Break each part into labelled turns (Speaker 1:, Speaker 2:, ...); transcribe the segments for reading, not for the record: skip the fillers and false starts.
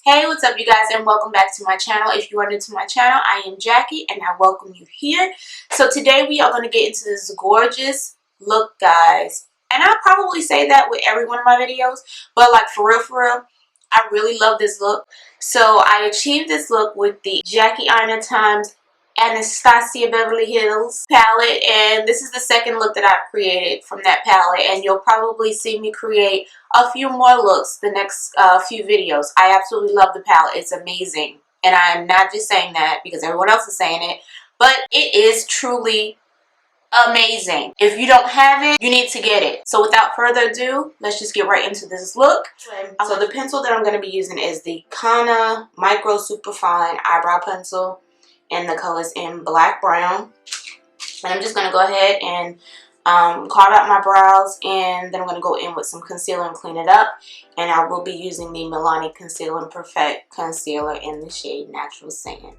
Speaker 1: Hey, what's up you guys, and welcome back to my channel. If you are new to my channel, I am Jackie and I welcome you here. So today we are going to get into this gorgeous look, guys. And I'll probably say that with every one of my videos, but like for real, I really love this look. So I achieved this look with the Jackie Aina times Anastasia Beverly Hills palette, and this is the second look that I've created from that palette, and you'll probably see me create a few more looks the next few videos. I absolutely love the palette. It's amazing, and I'm not just saying that because everyone else is saying it, but it is truly amazing. If you don't have it, you need to get it. So without further ado, let's just get right into this look. So the pencil that I'm going to be using is the Kana Micro Superfine Eyebrow Pencil, and the color is in black brown. And I'm just going to go ahead and carve out my brows, and then I'm going to go in with some concealer and clean it up. And I will be using the Milani Conceal and Perfect Concealer in the shade Natural Sand.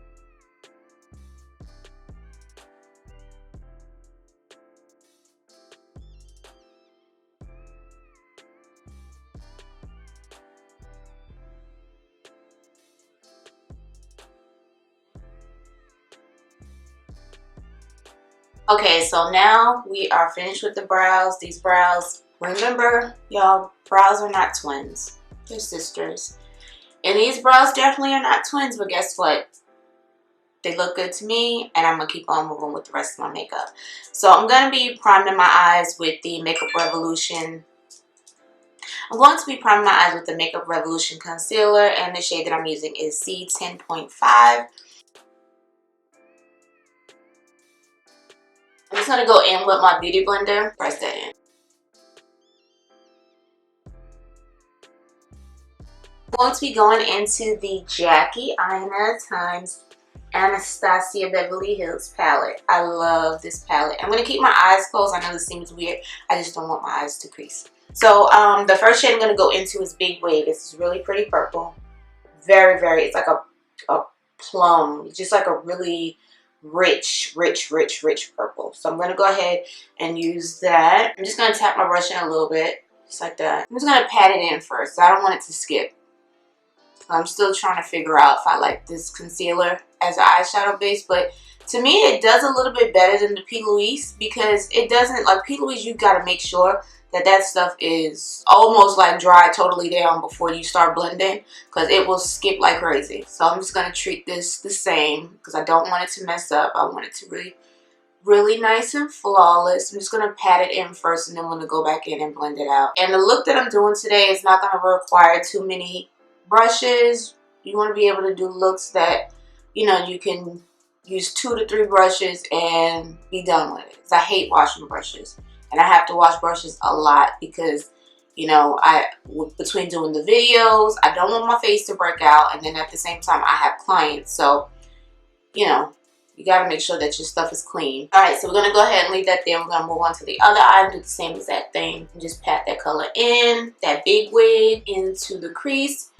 Speaker 1: Okay, so now we are finished with the brows. These brows, remember, y'all, brows are not twins. They're sisters. And these brows definitely are not twins, but guess what? They look good to me, and I'm going to keep on moving with the rest of my makeup. So I'm going to be priming my eyes with the Makeup Revolution. I'm going to be priming my eyes with the Makeup Revolution Concealer, and the shade that I'm using is C10.5. I'm just going to go in with my Beauty Blender, press that in. I'm going to be going into the Jackie Aina times Anastasia Beverly Hills palette. I love this palette. I'm going to keep my eyes closed. I know this seems weird. I just don't want my eyes to crease. So the first shade I'm going to go into is Big Wave. This is really pretty purple. Very, it's like a plum. Just like a really rich purple. So I'm going to go ahead and use that. I'm just going to tap my brush in a little bit, just like that. I'm just going to pat it in first, so I don't want it to skip. I'm still trying to figure out if I like this concealer as an eyeshadow base, but to me it does a little bit better than the P. Louise, because it doesn't, like P. Louise, you got to make sure that that stuff is almost like dry totally down before you start blending, because it will skip like crazy. So I'm just going to treat this the same because I don't want it to mess up. I want it to really nice and flawless. I'm just going to pat it in first, and then I'm going to go back in and blend it out. And the look that I'm doing today is not going to require too many brushes. You want to be able to do looks that, you know, you can use 2 to 3 brushes and be done with it. Because I hate washing brushes. And I have to wash brushes a lot because, you know, between doing the videos, I don't want my face to break out, and then at the same time I have clients, so, you know, you got to make sure that your stuff is clean. Alright, so we're going to go ahead and leave that there. We're going to move on to the other eye and do the same exact thing. And just pat that color in, that Big Wave into the crease.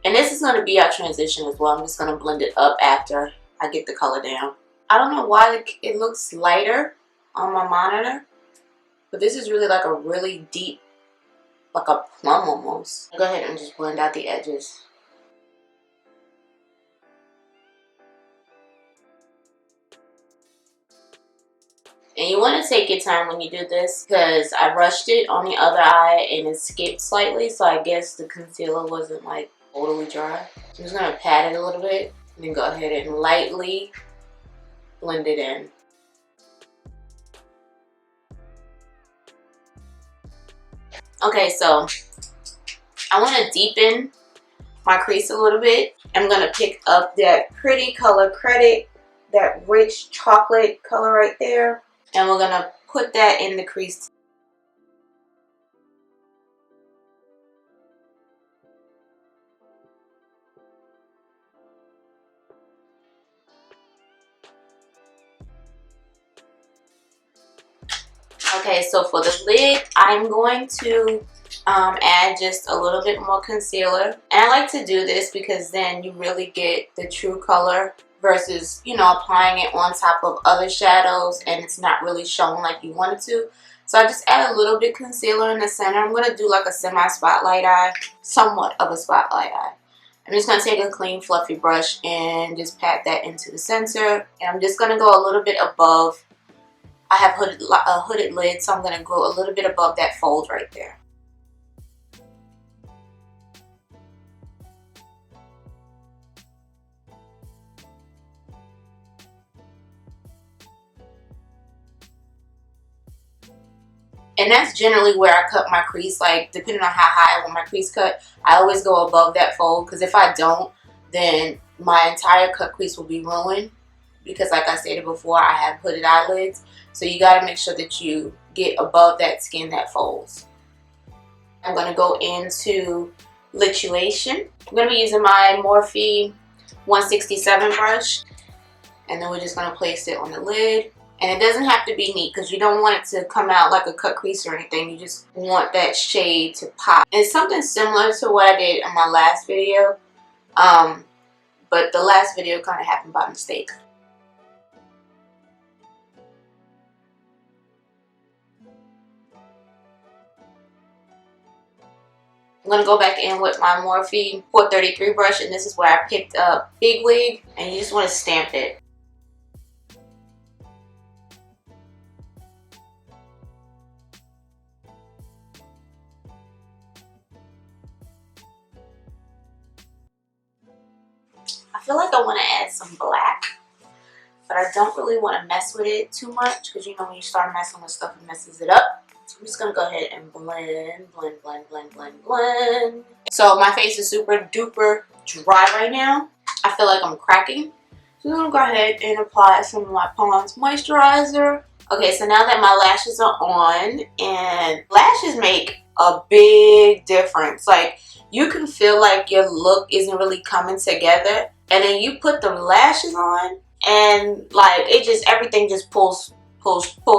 Speaker 1: And this is going to be our transition as well. I'm just going to blend it up after I get the color down. I don't know why it looks lighter on my monitor, but this is really like a really deep, like a plum almost. Go ahead and just blend out the edges. And you want to take your time when you do this, because I rushed it on the other eye and it skipped slightly, so I guess the concealer wasn't like totally dry. So I'm just going to pat it a little bit and then go ahead and lightly blend it in. Okay, so I want to deepen my crease a little bit. I'm going to pick up that pretty color Credit, that rich chocolate color right there, and we're going to put that in the crease. Okay, so for the lid, I'm going to add just a little bit more concealer. And I like to do this because then you really get the true color versus, you know, applying it on top of other shadows and it's not really showing like you want it to. So I just add a little bit concealer in the center. I'm going to do like a semi-spotlight eye, somewhat of a spotlight eye. I'm just going to take a clean fluffy brush and just pat that into the center. And I'm just going to go a little bit above. I have a hooded lid, so I'm going to go a little bit above that fold right there. And that's generally where I cut my crease. Like, depending on how high I want my crease cut, I always go above that fold, because if I don't, then my entire cut crease will be ruined, because like I stated before, I have hooded eyelids. So you got to make sure that you get above that skin that folds. I'm going to go into lituation. I'm going to be using my Morphe 167 brush, and then we're just going to place it on the lid. And it doesn't have to be neat, because you don't want it to come out like a cut crease or anything. You just want that shade to pop. And it's something similar to what I did in my last video. But the last video kind of happened by mistake. I'm going to go back in with my Morphe 433 brush, and this is where I picked up Big Wig, and you just want to stamp it. I feel like I want to add some black, but I don't really want to mess with it too much, because you know when you start messing with stuff, it messes it up. So I'm just going to go ahead and blend. So my face is super duper dry right now. I feel like I'm cracking. So I'm going to go ahead and apply some of my Pond's moisturizer. Okay, so now that my lashes are on, and lashes make a big difference. Like, you can feel like your look isn't really coming together, and then you put the lashes on, and like everything just pulls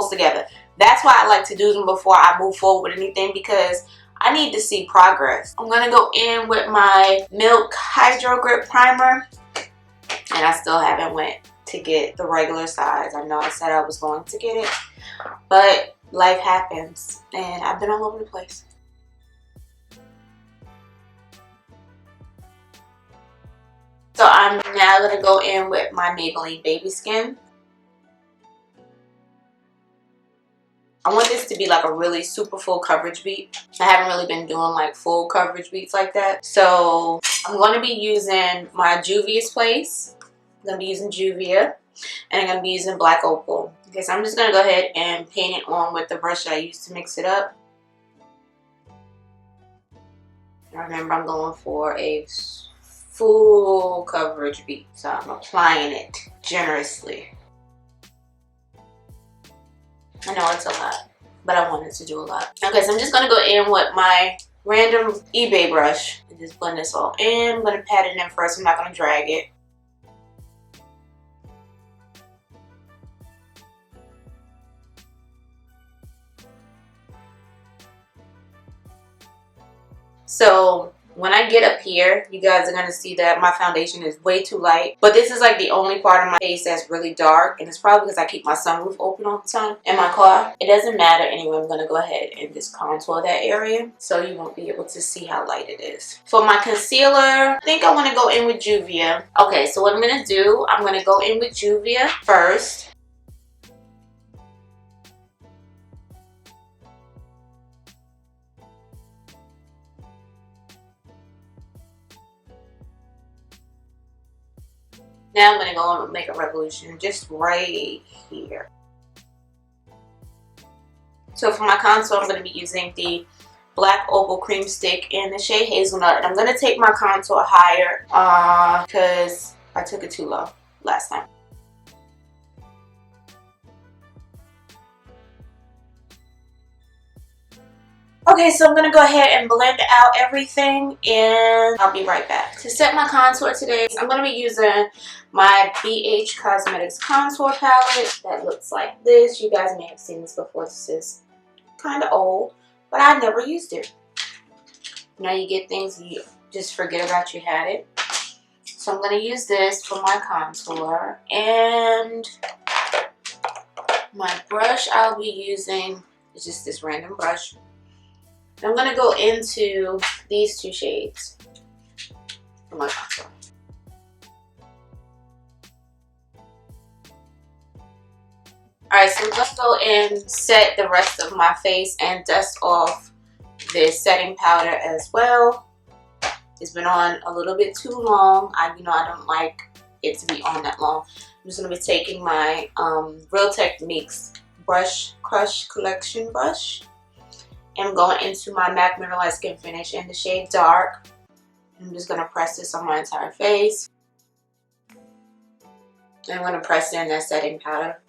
Speaker 1: together. That's why I like to do them before I move forward with anything, because I need to see progress. I'm gonna go in with my Milk Hydro Grip Primer, and I still haven't went to get the regular size. I know I said I was going to get it, but life happens, and I've been all over the place. So I'm now going to go in with my Maybelline Baby Skin. I want this to be like a really super full coverage beat. I haven't really been doing like full coverage beats like that. So I'm going to be using my Juvia's Place. I'm going to be using Juvia. And I'm going to be using Black Opal. Okay, so I'm just going to go ahead and paint it on with the brush that I used to mix it up. Remember, I'm going for a full coverage beat, so I'm applying it generously. I know it's a lot, but I wanted to do a lot. Okay, so I'm just going to go in with my random eBay brush and just blend this all in. I'm going to pat it in first. I'm not going to drag it. So when I get up here, you guys are going to see that my foundation is way too light. But this is like the only part of my face that's really dark. And it's probably because I keep my sunroof open all the time in my car. It doesn't matter anyway. I'm going to go ahead and just contour that area, so you won't be able to see how light it is. For my concealer, I think I want to go in with Juvia. Okay, so what I'm going to do, I'm going to go in with Juvia first. Now I'm going to go and make a revolution just right here. So for my contour, I'm going to be using the Black Opal Cream Stick in the shade Hazelnut. And I'm going to take my contour higher because I took it too low last time. Okay, so I'm going to go ahead and blend out everything, and I'll be right back. To set my contour today, I'm going to be using my BH Cosmetics contour palette that looks like this. You guys may have seen this before. This is kind of old, but I never used it. Now you get things you just forget about you had it. So I'm going to use this for my contour, and my brush I'll be using is just this random brush. I'm going to go into these two shades. for my contour. Alright, so let's go and set the rest of my face and dust off this setting powder as well. It's been on a little bit too long. I don't like it to be on that long. I'm just going to be taking my Real Techniques Brush Crush Collection brush. And I'm going into my MAC Mineralized Skin Finish in the shade Dark. I'm just going to press this on my entire face. And I'm going to press in that setting powder.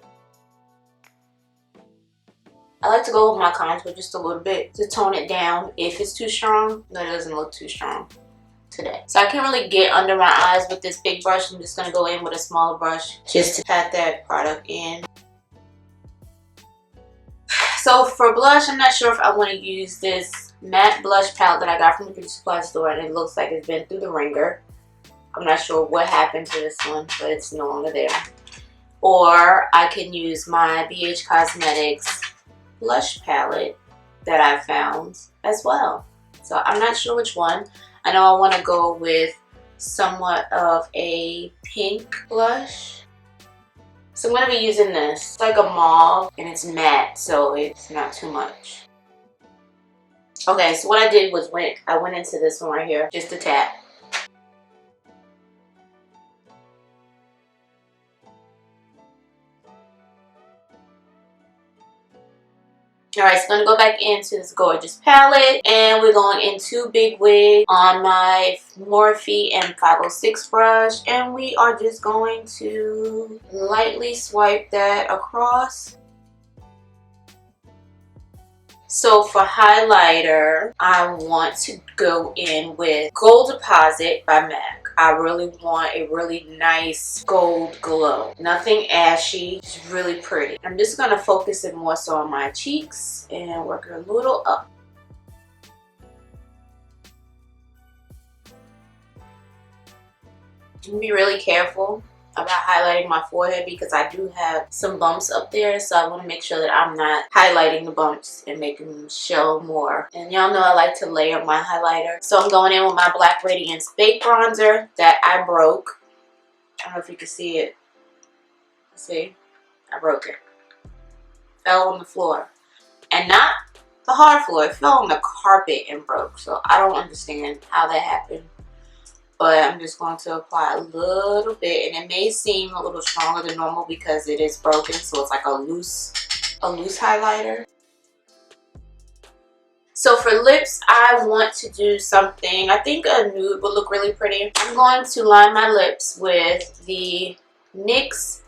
Speaker 1: I like to go with my contour just a little bit to tone it down if it's too strong, but it doesn't look too strong today. So I can't really get under my eyes with this big brush. I'm just going to go in with a smaller brush just to pat that product in. So for blush, I'm not sure if I want to use this matte blush palette that I got from the beauty supply store, and it looks like it's been through the ringer. I'm not sure what happened to this one, but it's no longer there. Or I can use my BH Cosmetics blush palette that I found as well. So I'm not sure which one. I know I want to go with somewhat of a pink blush. So I'm going to be using this. It's like a mauve and it's matte, so it's not too much. Okay, so what I did was I went into this one right here, just a tap. Alright, so I'm going to go back into this gorgeous palette, and we're going into Big Wig on my Morphe M506 brush, and we are just going to lightly swipe that across. So for highlighter, I want to go in with Gold Deposit by MAC. I really want a really nice gold glow. Nothing ashy, just really pretty. I'm just going to focus it more so on my cheeks and work it a little up. Be really careful about highlighting my forehead because I do have some bumps up there, so I want to make sure that I'm not highlighting the bumps and making them show more. And y'all know I like to layer my highlighter, so I'm going in with my Black Radiance Baked Bronzer that I broke. I don't know if you can see it. See? I broke it. Fell on the floor. And not the hard floor. It fell on the carpet and broke, so I don't understand how that happened. But I'm just going to apply a little bit, and it may seem a little stronger than normal because it is broken, so it's like a loose highlighter. So for lips, I want to do something, I think a nude would look really pretty. I'm going to line my lips with the NYX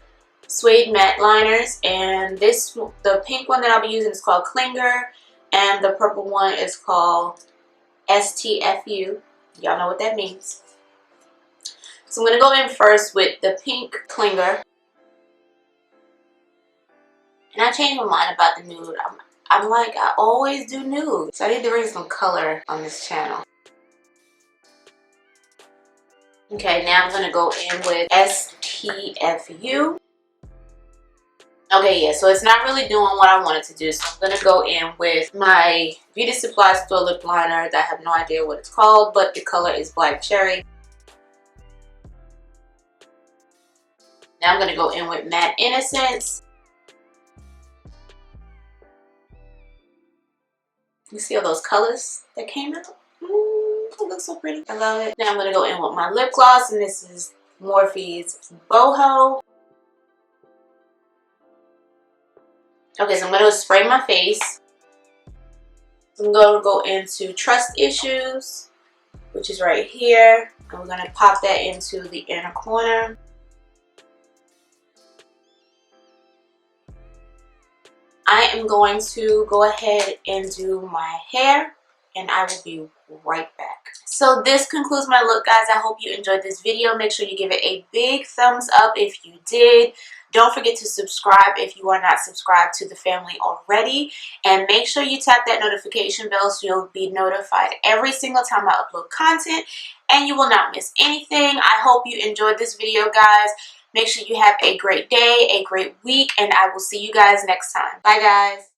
Speaker 1: Suede Matte Liners, and the pink one that I'll be using is called Clinger, and the purple one is called STFU. Y'all know what that means. So I'm going to go in first with the pink Clinger. And I changed my mind about the nude. I'm like, I always do nude. So I need to bring some color on this channel. Okay, now I'm going to go in with STFU. Okay, yeah, so it's not really doing what I wanted to do. So I'm going to go in with my Beauty Supply Store lip liner that I have no idea what it's called, but the color is Black Cherry. Now I'm going to go in with Matte Innocence. You see all those colors that came out? It looks so pretty. I love it. Now I'm going to go in with my lip gloss, and this is Morphe's Boho. Okay, so I'm going to spray my face. I'm going to go into Trust Issues, which is right here. And we're going to pop that into the inner corner. I am going to go ahead and do my hair, and I will be right back. So this concludes my look, guys. I hope you enjoyed this video. Make sure you give it a big thumbs up if you did. Don't forget to subscribe if you are not subscribed to the family already. And make sure you tap that notification bell so you'll be notified every single time I upload content, and you will not miss anything. I hope you enjoyed this video, guys. Make sure you have a great day, a great week, and I will see you guys next time. Bye, guys.